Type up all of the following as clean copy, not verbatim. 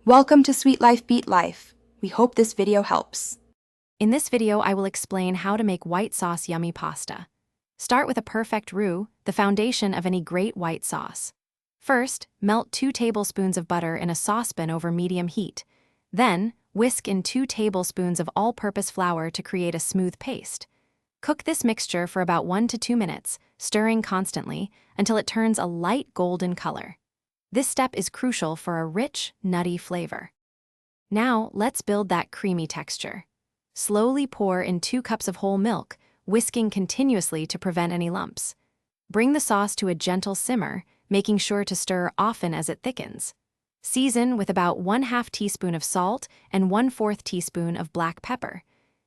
Welcome to Sweet Life Beat Life. We hope this video helps. In this video, I will explain how to make white sauce yummy pasta. Start with a perfect roux, the foundation of any great white sauce. First, melt 2 tablespoons of butter in a saucepan over medium heat. Then, whisk in 2 tablespoons of all-purpose flour to create a smooth paste. Cook this mixture for about 1 to 2 minutes, stirring constantly until it turns a light golden color. This step is crucial for a rich, nutty flavor. Now, let's build that creamy texture. Slowly pour in 2 cups of whole milk, whisking continuously to prevent any lumps. Bring the sauce to a gentle simmer, making sure to stir often as it thickens. Season with about 1/2 teaspoon of salt and 1/4 teaspoon of black pepper.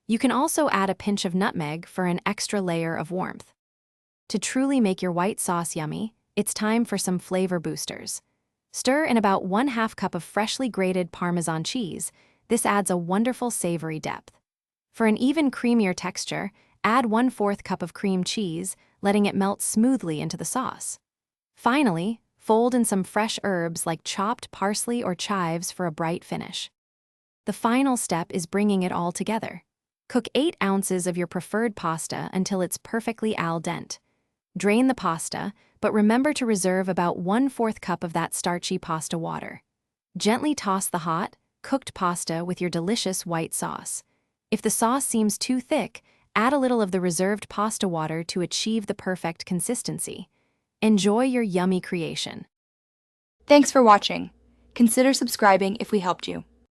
You can also add a pinch of nutmeg for an extra layer of warmth. To truly make your white sauce yummy, it's time for some flavor boosters. Stir in about 1/2 cup of freshly grated Parmesan cheese. This adds a wonderful savory depth. For an even creamier texture, add 1/4 cup of cream cheese, letting it melt smoothly into the sauce. Finally, fold in some fresh herbs like chopped parsley or chives for a bright finish. The final step is bringing it all together. Cook 8 ounces of your preferred pasta until it's perfectly al dente. Drain the pasta, but remember to reserve about 1/4 cup of that starchy pasta water. Gently toss the hot, cooked pasta with your delicious white sauce. If the sauce seems too thick, add a little of the reserved pasta water to achieve the perfect consistency. Enjoy your yummy creation. Thanks for watching. Consider subscribing if we helped you.